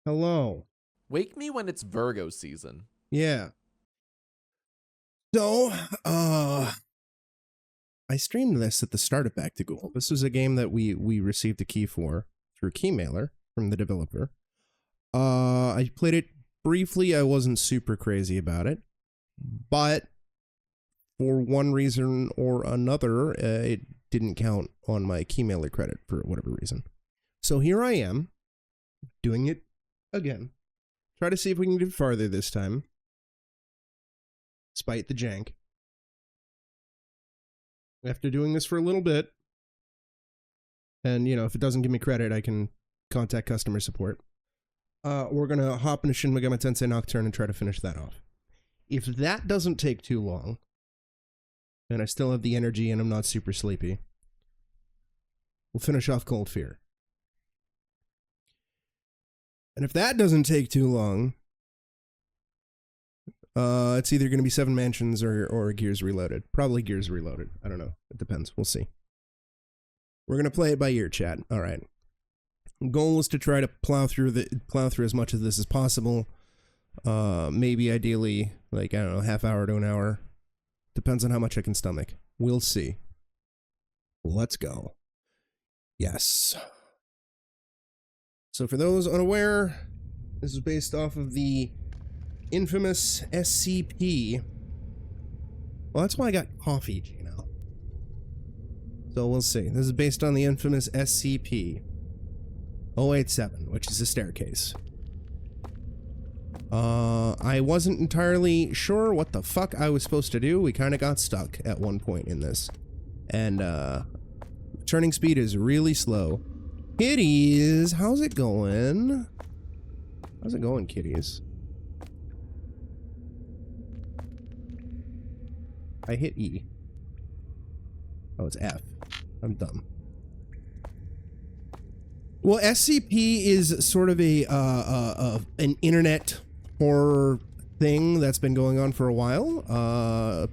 Hello. Wake me when it's Virgo season. Yeah. So, I streamed this at the start of Back to Ghoul. This was a game that we received a key for through Keymailer from the developer. I played it briefly. I wasn't super crazy about it, but for one reason or another, it didn't count on my Keymailer credit for whatever reason. So here I am, doing it again. Try to see if we can get farther this time, despite the jank. After doing this for a little bit, and, you know, if it doesn't give me credit, I can contact customer support. We're going to hop into Shin Megami Tensei Nocturne and try to finish that off. If that doesn't take too long, and I still have the energy and I'm not super sleepy, we'll finish off Cold Fear. And if that doesn't take too long, it's either going to be Seven Mansions or Gears Reloaded. Probably Gears Reloaded. I don't know. It depends. We'll see. We're going to play it by ear, chat. All right. Goal is to try to plow through as much of this as possible. Maybe ideally, like, I don't know, half hour to an hour. Depends on how much I can stomach. We'll see. Let's go. Yes. So for those unaware, this is based off of the infamous SCP. Well, that's why I got coffee, Gino. So we'll see. This is based on the infamous SCP-087, which is a staircase. I wasn't entirely sure what the fuck I was supposed to do. We kind of got stuck at one point in this. And, turning speed is really slow. Kitties, how's it going? How's it going, kitties? I hit E. Oh, it's F. I'm dumb. Well, SCP is sort of an internet horror thing that's been going on for a while.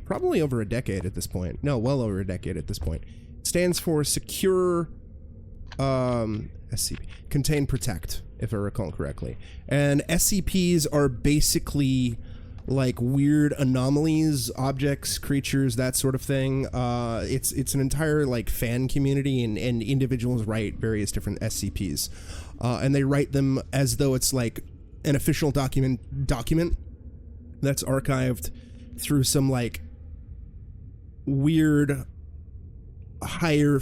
Probably over a decade at this point. No, well over a decade at this point. It stands for Secure SCP. Contain, Protect, if I recall correctly. And SCPs are basically like weird anomalies, objects, creatures, that sort of thing. It's an entire like fan community, and individuals write various different SCPs, and they write them as though it's like an official document that's archived through some like weird higher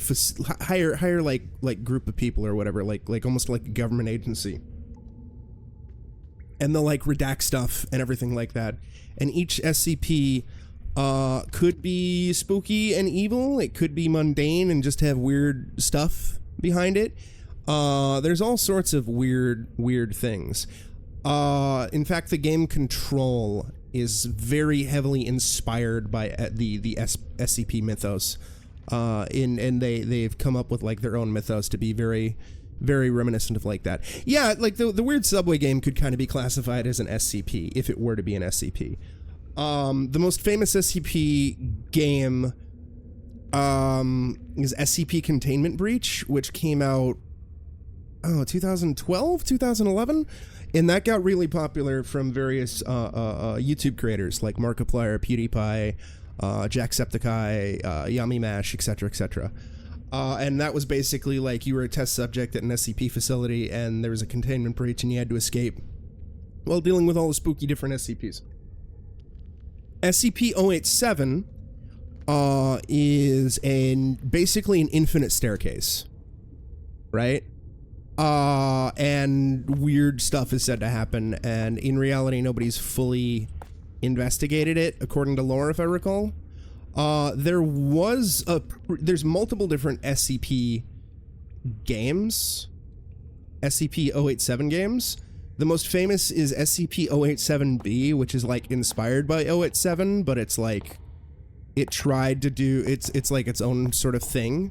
like group of people or whatever, like almost like a government agency. And they'll like redact stuff and everything like that. And each SCP could be spooky and evil. It could be mundane and just have weird stuff behind it. There's all sorts of weird things. In fact, the game Control is very heavily inspired by the SCP mythos. And they've come up with like their own mythos to be very reminiscent of like that. Yeah, like the weird subway game could kind of be classified as an SCP if it were to be an SCP. The most famous SCP game is SCP Containment Breach, which came out 2012, 2011, and that got really popular from various YouTube creators like Markiplier, PewDiePie, Jacksepticeye, Yummy Mash, etc., etc. And that was basically like you were a test subject at an SCP facility and there was a containment breach and you had to escape while dealing with all the spooky different SCPs. SCP-087 is basically an infinite staircase, right? And weird stuff is said to happen, and in reality nobody's fully investigated it, according to lore, if I recall. There's multiple different SCP games, SCP-087 games. The most famous is SCP-087-B, which is like inspired by 087, but it's like, it tried to do, it's like its own sort of thing.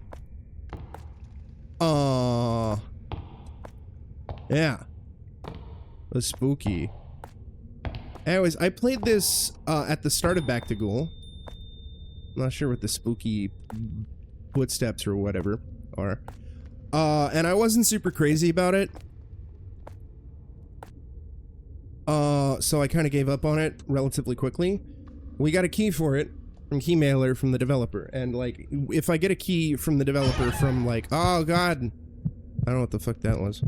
Yeah. It was spooky. Anyways, I played this, at the start of Back to Ghoul. I'm not sure what the spooky footsteps or whatever are. And I wasn't super crazy about it. So I kind of gave up on it relatively quickly. We got a key for it from Keymailer from the developer, and like, if I get a key from the developer from like, oh god, I don't know what the fuck that was.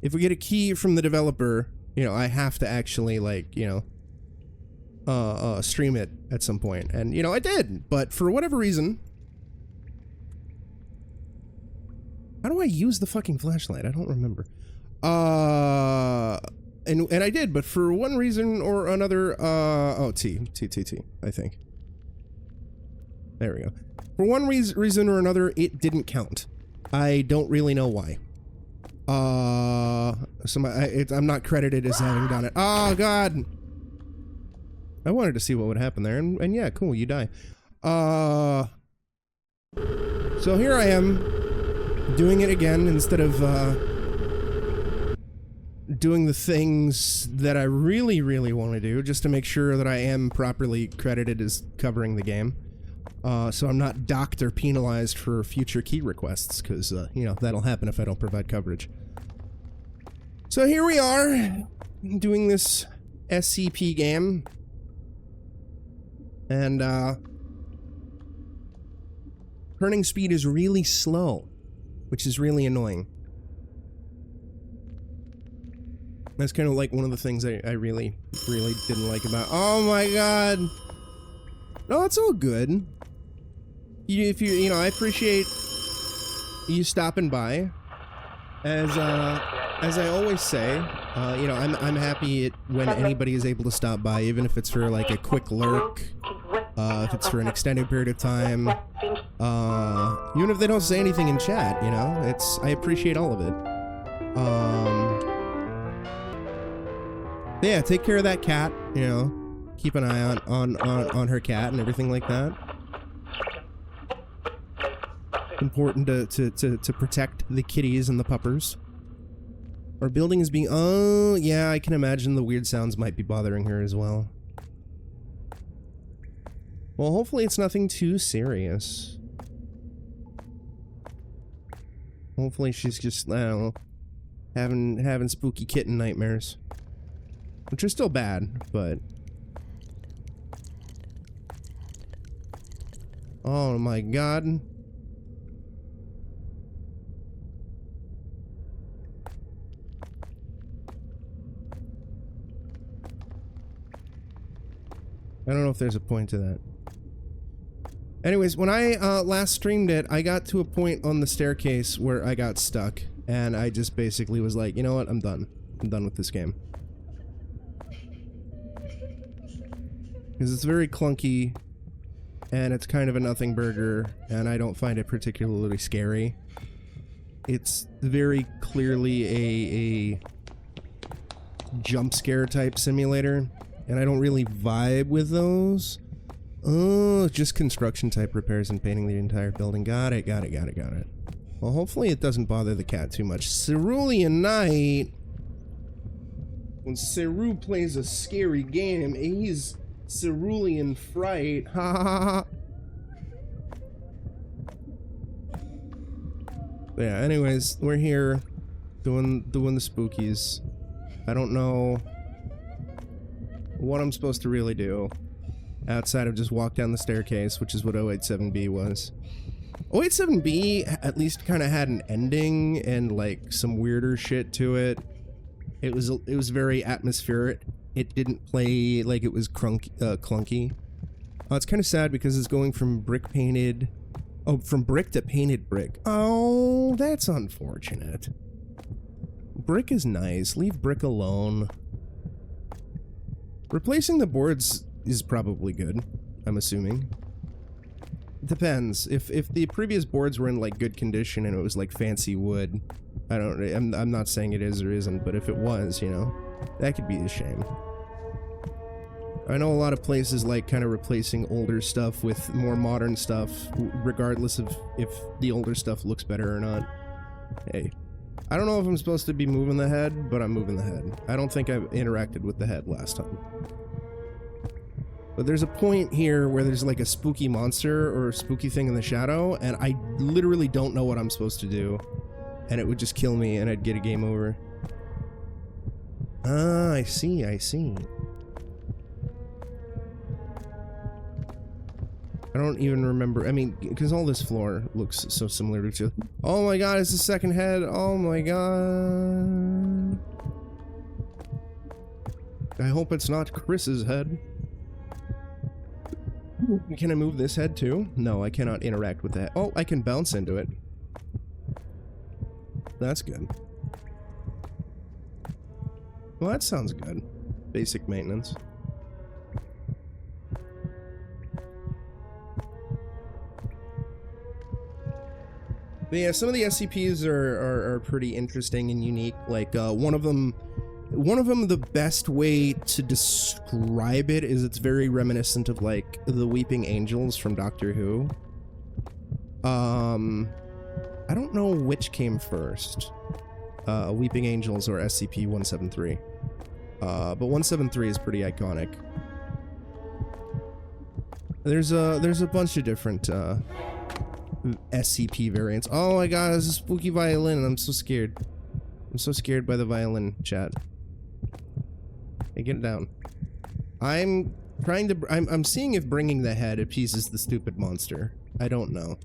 If we get a key from the developer, you know, I have to actually like, you know, stream it at some point, and you know, I did, but for whatever reason, how do I use the fucking flashlight? I don't remember. And I did, but for one reason or another, oh, T, I think. There we go. For one reason or another, it didn't count. I don't really know why. I'm not credited as having done it. Oh, God! I wanted to see what would happen there, and yeah, cool, you die. So here I am, doing it again instead of, doing the things that I really, really want to do, just to make sure that I am properly credited as covering the game. So I'm not docked or penalized for future key requests, because, you know, that'll happen if I don't provide coverage. So here we are, doing this SCP game. And, turning speed is really slow, which is really annoying. That's kind of like one of the things I really, really didn't like about— oh my god! No, it's all good. You know, I appreciate you stopping by. As I always say, you know, I'm happy when anybody is able to stop by, even if it's for like a quick lurk, if it's for an extended period of time, even if they don't say anything in chat, you know, I appreciate all of it. Yeah, take care of that cat, you know, keep an eye on her cat and everything like that. Important to protect the kitties and the puppers. Our building is being— oh, yeah, I can imagine the weird sounds might be bothering her as well. Well, hopefully it's nothing too serious. Hopefully she's just, I don't know, having spooky kitten nightmares. Which are still bad, but— oh my god. I don't know if there's a point to that. Anyways, when I last streamed it, I got to a point on the staircase where I got stuck, and I just basically was like, you know what, I'm done. I'm done with this game. Because it's very clunky, and it's kind of a nothing burger, and I don't find it particularly scary. It's very clearly a jump scare type simulator, and I don't really vibe with those. Oh, just construction type repairs and painting the entire building. Got it. Well, hopefully it doesn't bother the cat too much. Cerulean Night. When Ceru plays a scary game, he's Cerulean Fright. Ha ha ha. Yeah, anyways, we're here doing the spookies. I don't know what I'm supposed to really do outside of just walk down the staircase, which is what 087B was. 087B at least kind of had an ending and like some weirder shit to it. It was very atmospheric. It didn't play like it was clunky. It's kind of sad because it's going from brick painted— oh, from brick to painted brick. Oh, that's unfortunate. Brick is nice. Leave brick alone. Replacing the boards is probably good, I'm assuming. Depends. If the previous boards were in like good condition and it was like fancy wood, I'm not saying it is or isn't, but if it was, you know, that could be a shame. I know a lot of places like kind of replacing older stuff with more modern stuff, regardless of if the older stuff looks better or not. Hey, I don't know if I'm supposed to be moving the head, but I'm moving the head. I don't think I've interacted with the head last time. But there's a point here where there's like a spooky monster or a spooky thing in the shadow, and I literally don't know what I'm supposed to do. And it would just kill me and I'd get a game over. Ah, I see, I see. I don't even remember. I mean, because all this floor looks so similar to each other. Oh my god, it's the second head. Oh my god. I hope it's not Chris's head. Can I move this head too? No, I cannot interact with that. Oh, I can bounce into it. That's good. Well, that sounds good. Basic maintenance. But yeah, some of the SCPs are pretty interesting and unique. Like, one of them, the best way to describe it is it's very reminiscent of, like, the Weeping Angels from Doctor Who. I don't know which came first. Weeping Angels or SCP-173. But 173 is pretty iconic. There's a bunch of different, SCP variants. Oh my god, it's a spooky violin, and I'm so scared. I'm so scared by the violin, chat. Hey, get it down. I'm seeing if bringing the head appeases the stupid monster. I don't know.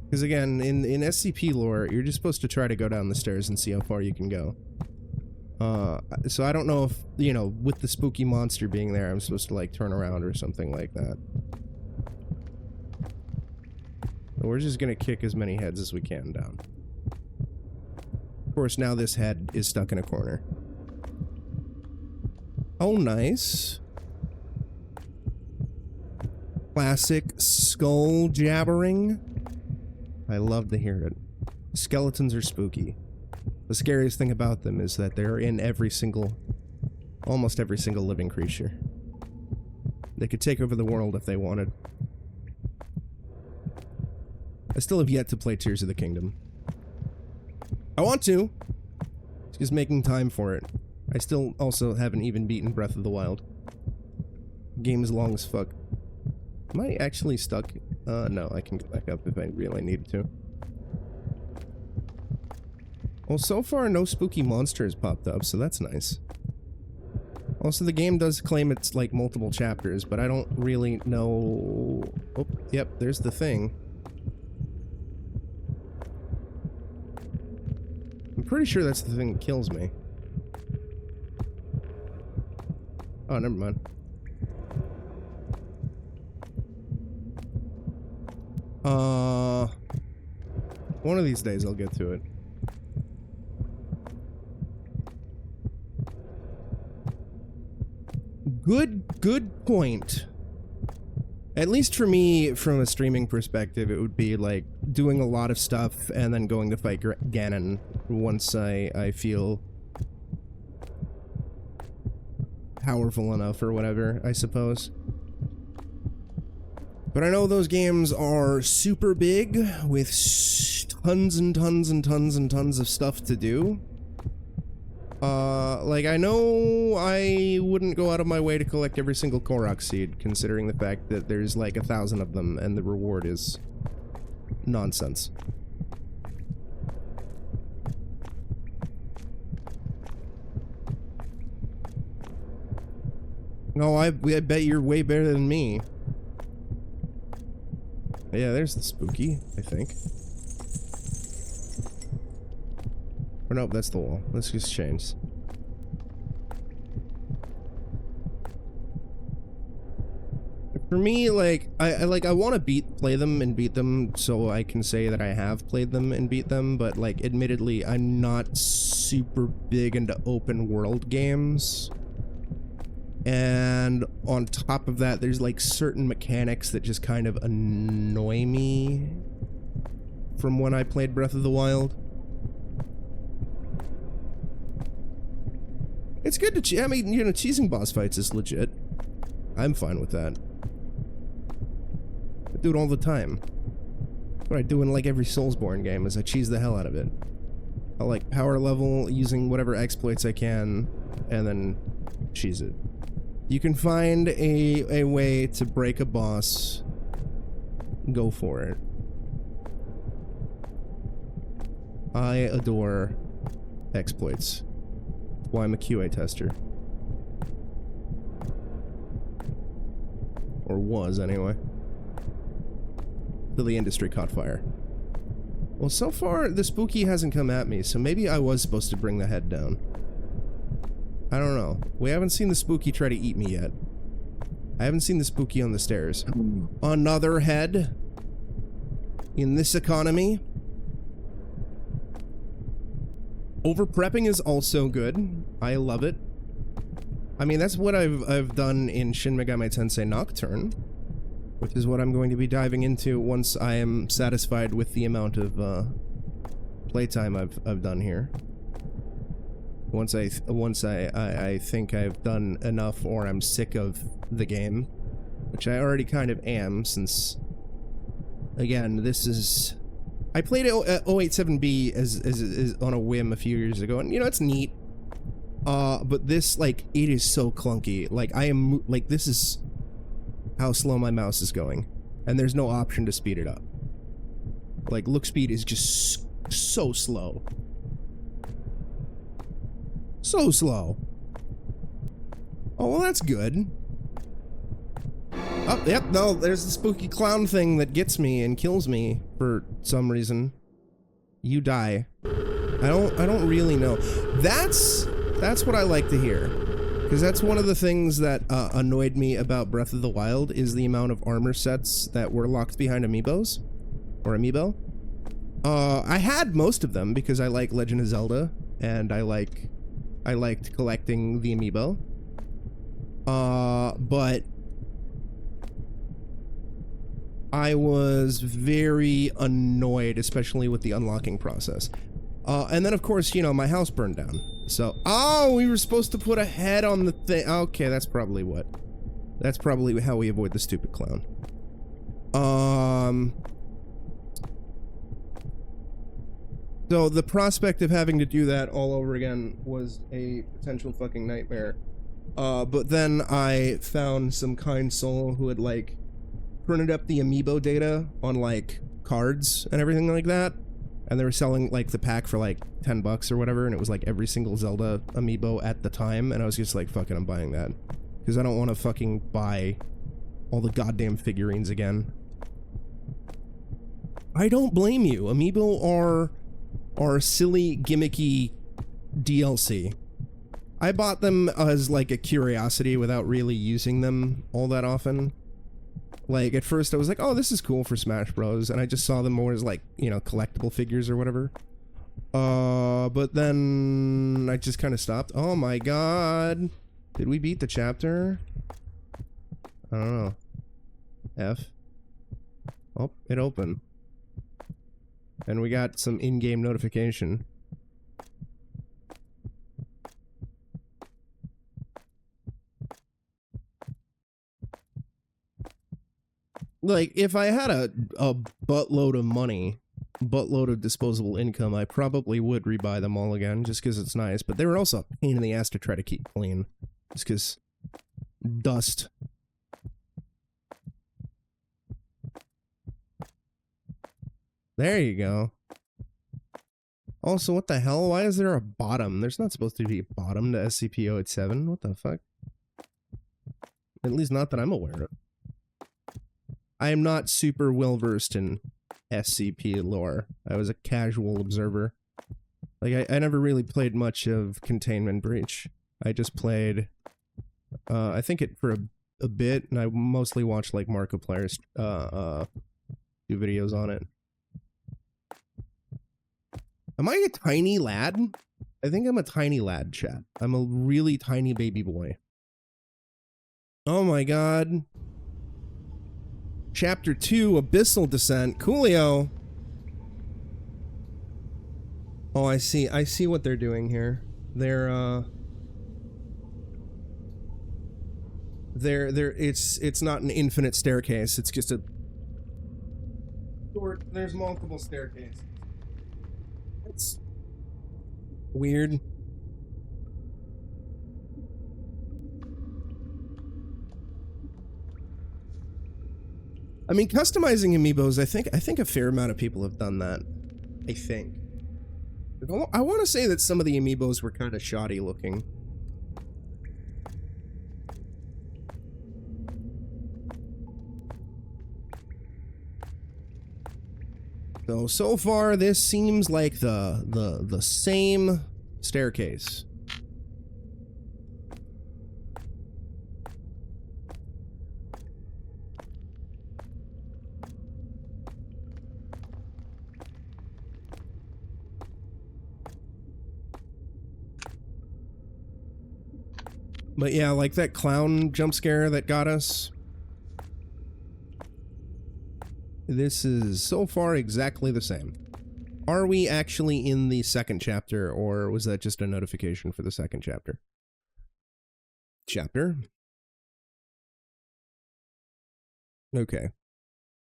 Because again, in SCP lore, you're just supposed to try to go down the stairs and see how far you can go. So I don't know if, you know, with the spooky monster being there, I'm supposed to, like, turn around or something like that. But we're just gonna kick as many heads as we can down. Of course, now this head is stuck in a corner. Oh, nice. Classic skull jabbering. I love to hear it. Skeletons are spooky. The scariest thing about them is that they're in almost every single living creature. They could take over the world if they wanted. I still have yet to play Tears of the Kingdom. I want to! It's just making time for it. I still also haven't even beaten Breath of the Wild. Game is long as fuck. Am I actually stuck? No, I can get back up if I really needed to. Well, so far no spooky monsters popped up, so that's nice. Also, the game does claim it's like multiple chapters, but I don't really know... Oh, yep, there's the thing. I'm pretty sure that's the thing that kills me. Oh, never mind. One of these days I'll get to it. Good point. At least for me, from a streaming perspective, it would be like doing a lot of stuff and then going to fight Ganon once I feel powerful enough or whatever, I suppose. But I know those games are super big with tons and tons and tons and tons of stuff to do. Like, I know I wouldn't go out of my way to collect every single Korok seed, considering the fact that there's like 1,000 of them and the reward is nonsense. Oh, I bet you're way better than me. Yeah, there's the spooky, I think. Or nope, that's the wall. Let's just change. For me, like, I want to play them and beat them so I can say that I have played them and beat them, but, like, admittedly, I'm not super big into open world games. And on top of that, there's, like, certain mechanics that just kind of annoy me from when I played Breath of the Wild. It's good to I mean, you know, cheesing boss fights is legit. I'm fine with that. I do it all the time. What I do in, like, every Soulsborne game is I cheese the hell out of it. I'll, like, power level using whatever exploits I can, and then cheese it. You can find a way to break a boss. Go for it. I adore exploits. Why I'm a QA tester. Or was, anyway. Till the industry caught fire. Well, so far, the spooky hasn't come at me, so maybe I was supposed to bring the head down. I don't know. We haven't seen the spooky try to eat me yet. I haven't seen the spooky on the stairs. Another head? In this economy? Over-prepping is also good. I love it. I mean, that's what I've done in Shin Megami Tensei Nocturne, which is what I'm going to be diving into once I am satisfied with the amount of playtime I've done here. Once I think I've done enough, or I'm sick of the game, which I already kind of am, since again, this is I played 087B as on a whim a few years ago, and you know, it's neat. But this, like, it is so clunky. Like, this is how slow my mouse is going. And there's no option to speed it up. Like, look speed is just so slow. So slow. Oh, well, that's good. Oh, yep, no, there's the spooky clown thing that gets me and kills me for some reason. You die. I don't really know. That's what I like to hear, because that's one of the things that annoyed me about Breath of the Wild, is the amount of armor sets that were locked behind amiibos, or amiibo. I had most of them because I like Legend of Zelda, and I liked collecting the amiibo. But I was very annoyed, especially with the unlocking process. And then, of course, you know, my house burned down. So, oh, we were supposed to put a head on the thing. Okay, that's probably what. That's probably how we avoid the stupid clown. So the prospect of having to do that all over again was a potential fucking nightmare. But then I found some kind soul who had, like, printed up the amiibo data on, like, cards and everything like that. And they were selling, like, the pack for, like, $10 or whatever, and it was, like, every single Zelda amiibo at the time, and I was just like, fuck it, I'm buying that. Because I don't want to fucking buy all the goddamn figurines again. I don't blame you. Amiibo are silly, gimmicky DLC. I bought them as, like, a curiosity without really using them all that often. Like, at first I was like, oh, this is cool for Smash Bros. And I just saw them more as, like, you know, collectible figures or whatever. But then I just kind of stopped. Oh my god. Did we beat the chapter? I don't know. F. Oh, it opened. And we got some in-game notification. Like, if I had a buttload of money, buttload of disposable income, I probably would rebuy them all again, just because it's nice. But they were also a pain in the ass to try to keep clean. Just because dust. There you go. Also, what the hell? Why is there a bottom? There's not supposed to be a bottom to SCP-087. What the fuck? At least not that I'm aware of. I am not super well versed in SCP lore. I was a casual observer. Like, I never really played much of Containment Breach. I just played, I think it for a bit, and I mostly watched, like, Markiplier's, do videos on it. Am I a tiny lad? I think I'm a tiny lad, chat. I'm a really tiny baby boy. Oh my god. Chapter 2, Abyssal Descent. Coolio. Oh, I see what they're doing here. It's not an infinite staircase, it's just a... There's multiple staircases. It's weird. I mean, customizing amiibos, I think a fair amount of people have done that. I think. I want to say that some of the amiibos were kind of shoddy looking. So far, this seems like the same staircase. But yeah, like that clown jump scare that got us. This is so far exactly the same. Are we actually in the second chapter, or was that just a notification for the second chapter? Okay.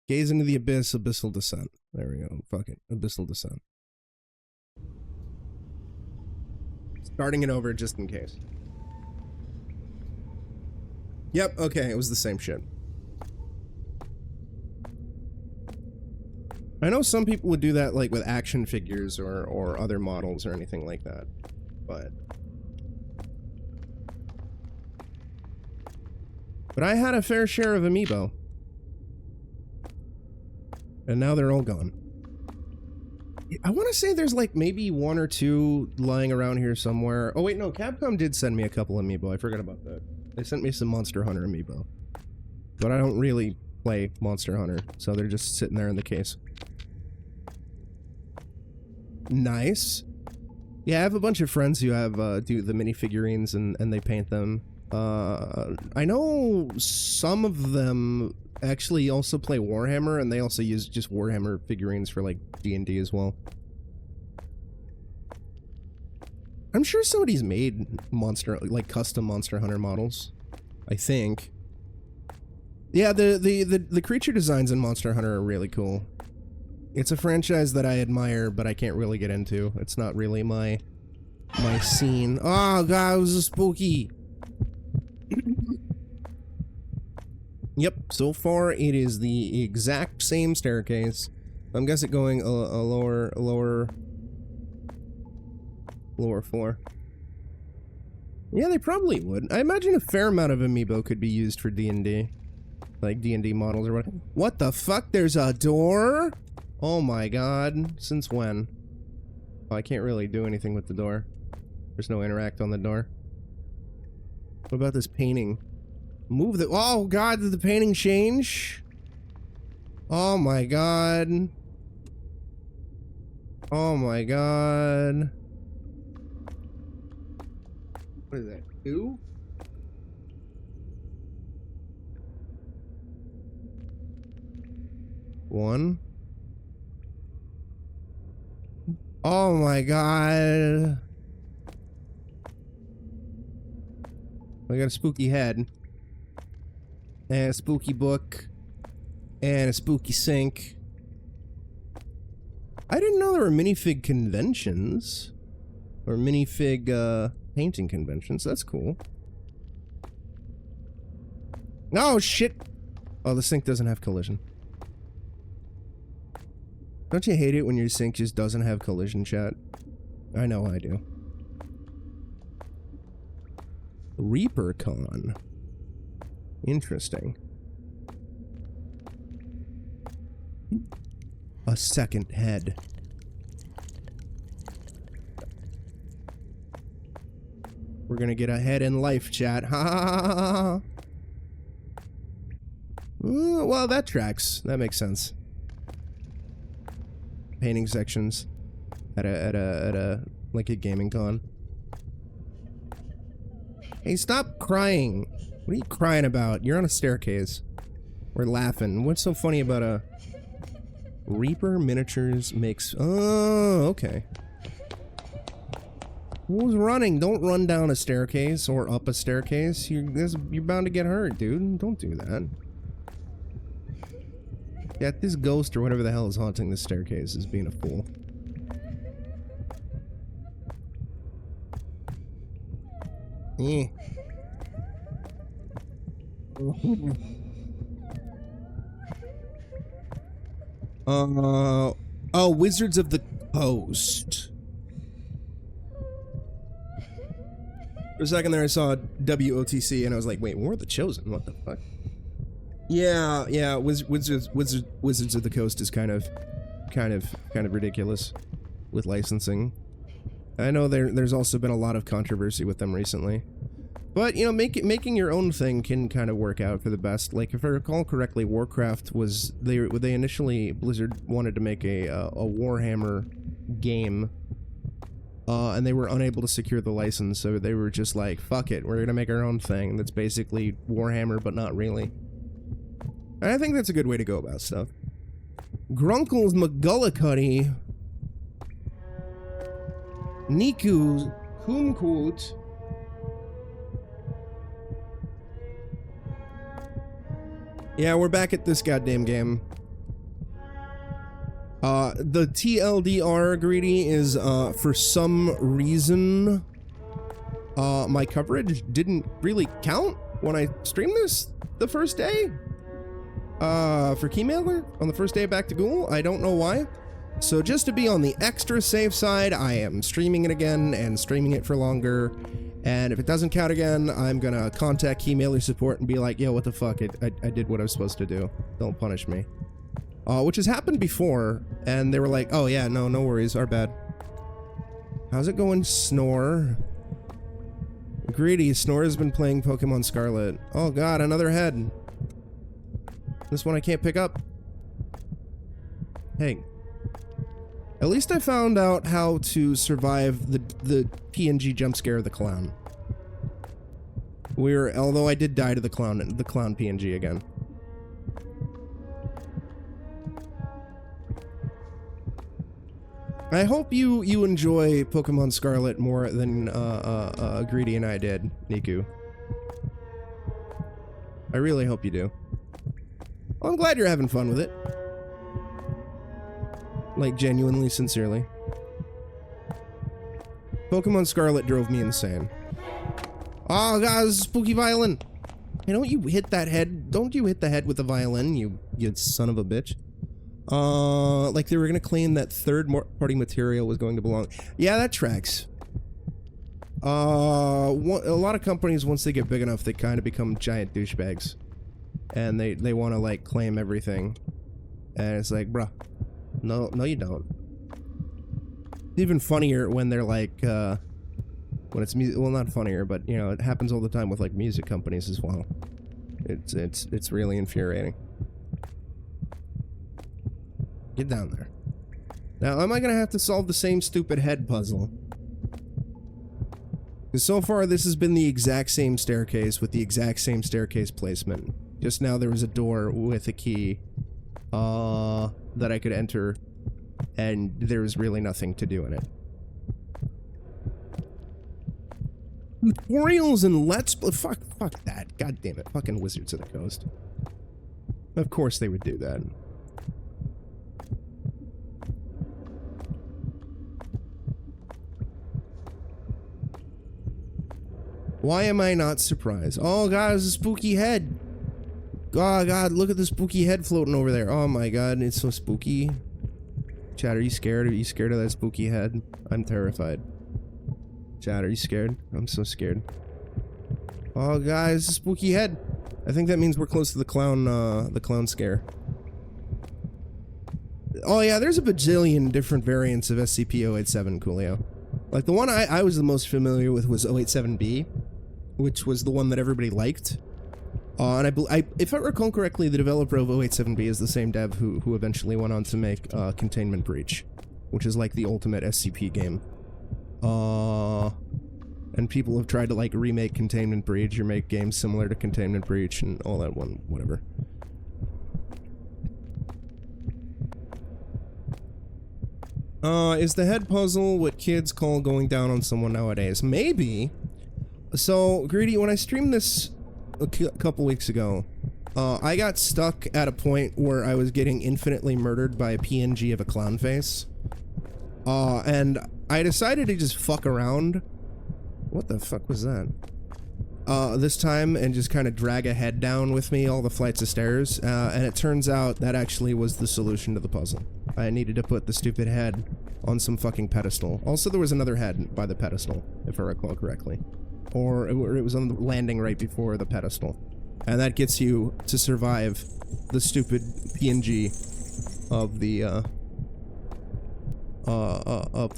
Gaze into the abyss, abyssal descent. There we go. Fuck it. Abyssal descent. Starting it over just in case. Yep, okay, it was the same shit. I know some people would do that, like, with action figures or other models or anything like that, but I had a fair share of amiibo. And now they're all gone. I want to say there's, like, maybe one or two lying around here somewhere. Oh, wait, no, Capcom did send me a couple amiibo. I forgot about that. They sent me some Monster Hunter amiibo. But I don't really play Monster Hunter, so they're just sitting there in the case. Nice. Yeah, I have a bunch of friends who have do the minifigurines and they paint them. I know some of them actually also play Warhammer, and they also use just Warhammer figurines for like D&D as well. I'm sure somebody's made custom Monster Hunter models. I think. Yeah, the creature designs in Monster Hunter are really cool. It's a franchise that I admire, but I can't really get into. It's not really my scene. Oh god, it was a spooky. Yep, so far it is the exact same staircase. I'm guessing going a lower floor. Yeah, they probably would. I imagine a fair amount of amiibo could be used for D&D. Like D&D models or what. What the fuck? There's a door? Oh my god. Since when? Oh, I can't really do anything with the door. There's no interact on the door. What about this painting? Move the— oh god, did the painting change? Oh my god. Oh my god. What is that? 2? One. Oh my god. I got a spooky head. And a spooky book. And a spooky sink. I didn't know there were minifig conventions. Or minifig, painting conventions. That's cool. Oh, shit! Oh, the sink doesn't have collision. Don't you hate it when your sink just doesn't have collision, chat? I know I do. ReaperCon. Interesting. A second head. We're gonna get ahead in life, chat. Ha ha ha ha. Well, that tracks. That makes sense. Painting sections at a like a gaming con. Hey, stop crying. What are you crying about? You're on a staircase. We're laughing. What's so funny about a Reaper Miniatures makes— oh, okay. Who's running? Don't run down a staircase or up a staircase. You're bound to get hurt, dude. Don't do that. Yeah, this ghost or whatever the hell is haunting this staircase is being a fool. Eh. Oh, Wizards of the Coast. For a second there, I saw WOTC, and I was like, wait, we're the Chosen? What the fuck? Yeah, Wizards of the Coast is kind of ridiculous with licensing. I know there's also been a lot of controversy with them recently. But, you know, making your own thing can kind of work out for the best. Like, if I recall correctly, Warcraft was... They initially... Blizzard wanted to make a Warhammer game. And they were unable to secure the license, so they were just like, fuck it, we're gonna make our own thing that's basically Warhammer, but not really. And I think that's a good way to go about stuff. Grunkle's McGullicuddy. Niku Kumkut. Yeah, we're back at this goddamn game. The TLDR, Greedy, is, for some reason, my coverage didn't really count when I streamed this the first day. For Keymailer, on the first day back to Ghoul. I don't know why. So just to be on the extra safe side, I am streaming it again and streaming it for longer. And if it doesn't count again, I'm gonna contact Keymailer support and be like, yo, what the fuck, I did what I was supposed to do. Don't punish me. Which has happened before, and they were like, oh yeah, no worries, our bad. How's it going, Snore? Greedy, Snore has been playing Pokemon Scarlet. Oh god, another head. This one I can't pick up. Hey. At least I found out how to survive the PNG jump scare of the clown. Although I did die to the clown PNG again. I hope you enjoy Pokemon Scarlet more than Greedy and I did, Niku. I really hope you do. Well, I'm glad you're having fun with it. Like, genuinely, sincerely. Pokemon Scarlet drove me insane. Oh god, this is spooky violin! Hey, don't you hit that head? Don't you hit the head with the violin, you son of a bitch. Like they were gonna claim that third-party material was going to belong. Yeah, that tracks. A lot of companies, once they get big enough, they kind of become giant douchebags. And they want to, like, claim everything. And it's like, bruh. No, you don't. It's even funnier when they're like, when it's music. Well, not funnier, but you know, it happens all the time with like music companies as well. It's really infuriating. Get down there. Now, am I gonna have to solve the same stupid head puzzle? Because so far, this has been the exact same staircase with the exact same staircase placement. Just now, there was a door with a key. That I could enter, and there was really nothing to do in it. Tutorials and let's play. Fuck that. God damn it. Fucking Wizards of the Coast. Of course they would do that. Why am I not surprised? Oh god, it's a spooky head. Oh god, look at the spooky head floating over there. Oh my god, it's so spooky. Chad, are you scared? Are you scared of that spooky head? I'm terrified. Chad, are you scared? I'm so scared. Oh god, it's a spooky head. I think that means we're close to the clown scare. Oh yeah, there's a bajillion different variants of SCP-087, Coolio. Like the one I was the most familiar with was 087B, which was the one that everybody liked. And if I recall correctly, the developer of 087B is the same dev who eventually went on to make Containment Breach, which is like the ultimate SCP game. And people have tried to like remake Containment Breach or make games similar to Containment Breach and all that whatever. Is the head puzzle what kids call going down on someone nowadays? Maybe. So, Greedy, when I streamed this a couple weeks ago, I got stuck at a point where I was getting infinitely murdered by a PNG of a clown face. And I decided to just fuck around. What the fuck was that? This time, and just kind of drag a head down with me all the flights of stairs, and it turns out that actually was the solution to the puzzle. I needed to put the stupid head on some fucking pedestal. Also, there was another head by the pedestal, if I recall correctly. or it was on the landing right before the pedestal. And that gets you to survive the stupid PNG of the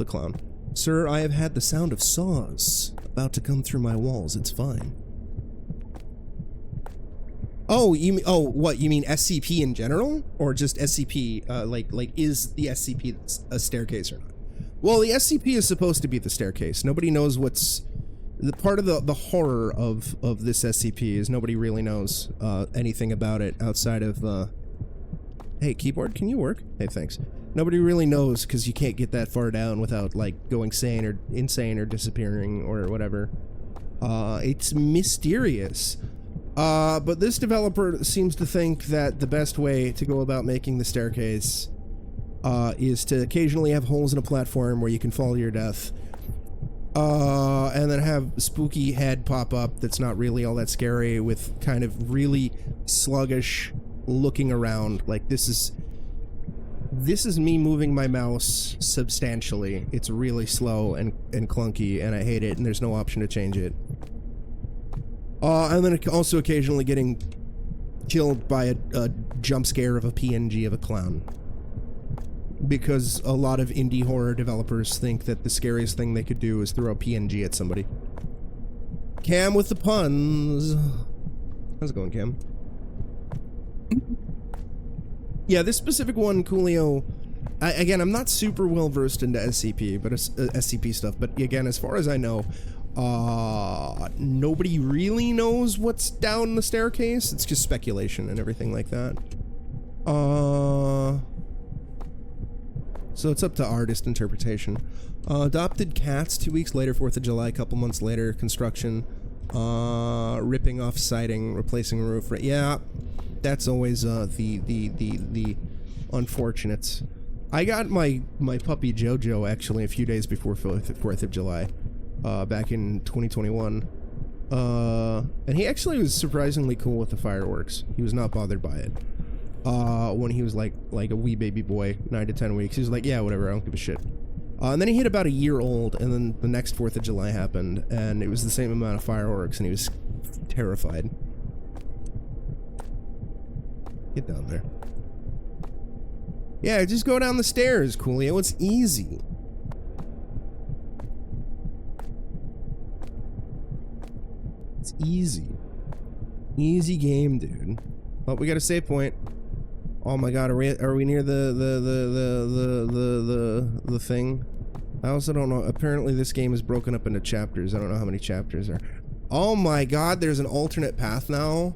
clown. Sir, I have had the sound of saws about to come through my walls. It's fine. Oh, you mean, what, you mean SCP in general? Or just SCP, like, is the SCP a staircase or not? Well, the SCP is supposed to be the staircase. Nobody knows what's... The part of the horror of this SCP is nobody really knows, anything about it outside of, Hey, keyboard, can you work? Hey, thanks. Nobody really knows, because you can't get that far down without, like, going insane or disappearing or whatever. It's mysterious. But this developer seems to think that the best way to go about making the staircase is to occasionally have holes in a platform where you can fall to your death. And then have spooky head pop up that's not really all that scary with kind of really sluggish looking around. Like, this is me moving my mouse substantially. It's really slow and clunky, and I hate it, and there's no option to change it. And then also occasionally getting killed by a jump scare of a PNG of a clown. Because a lot of indie horror developers think that the scariest thing they could do is throw a PNG at somebody. Cam with the puns. How's it going, Cam? Yeah, this specific one, Coolio, again, I'm not super well versed into SCP, but SCP stuff, but again, as far as I know, nobody really knows what's down the staircase. It's just speculation and everything like that. So it's up to artist interpretation. Adopted cats 2 weeks later, 4th of July, couple months later, construction, ripping off siding, replacing roof. Yeah, that's always the unfortunates. I got my puppy Jojo actually a few days before 4th of July, back in 2021. And he actually was surprisingly cool with the fireworks. He was not bothered by it. When he was like a wee baby boy, 9 to 10 weeks, he was like, yeah, whatever, I don't give a shit. And then he hit about a year old, and then the next 4th of July happened, and it was the same amount of fireworks, and he was terrified. Get down there. Yeah, just go down the stairs, Coolio. It's easy. It's easy. Easy game, dude. Oh, we got a save point. Oh my god, are we near the thing? I also don't know. Apparently this game is broken up into chapters. I don't know how many chapters there are. Oh my god, there's an alternate path now.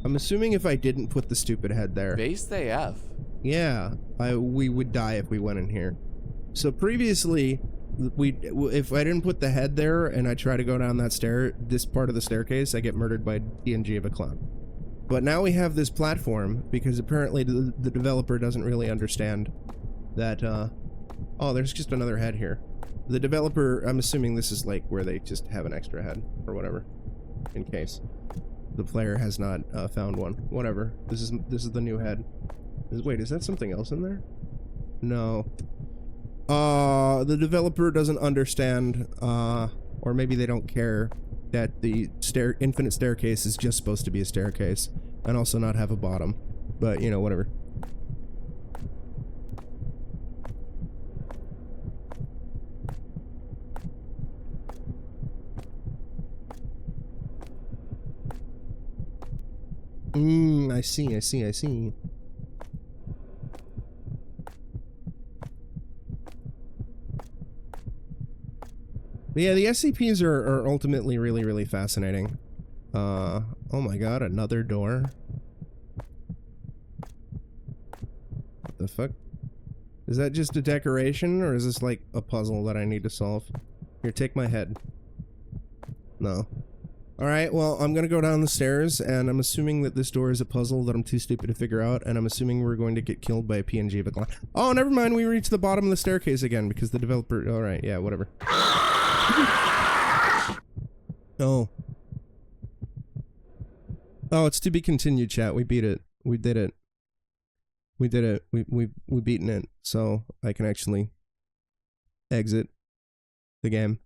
I'm assuming if I didn't put the stupid head there. Based AF. Yeah, we would die if we went in here. So previously, if I didn't put the head there and I try to go down that this part of the staircase, I get murdered by TNG of a clown. But now we have this platform because apparently the developer doesn't really understand that, oh, there's just another head here. The developer, I'm assuming this is like where they just have an extra head or whatever, in case the player has not found one. Whatever. This is the new head. Wait, is that something else in there? No. The developer doesn't understand, or maybe they don't care, that the infinite staircase is just supposed to be a staircase, and also not have a bottom. But, you know, whatever. I see. But yeah, the SCPs are ultimately really, really fascinating. Oh my god, another door? What the fuck? Is that just a decoration, or is this like a puzzle that I need to solve? Here, take my head. No. Alright, well, I'm gonna go down the stairs, and I'm assuming that this door is a puzzle that I'm too stupid to figure out, and I'm assuming we're going to get killed by a PNG of a clown. Oh, never mind, we reached the bottom of the staircase again, because the developer... Alright, yeah, whatever. Oh. Oh, it's to be continued, chat. We beat it. We did it. We did it. We beaten it, so I can actually exit the game.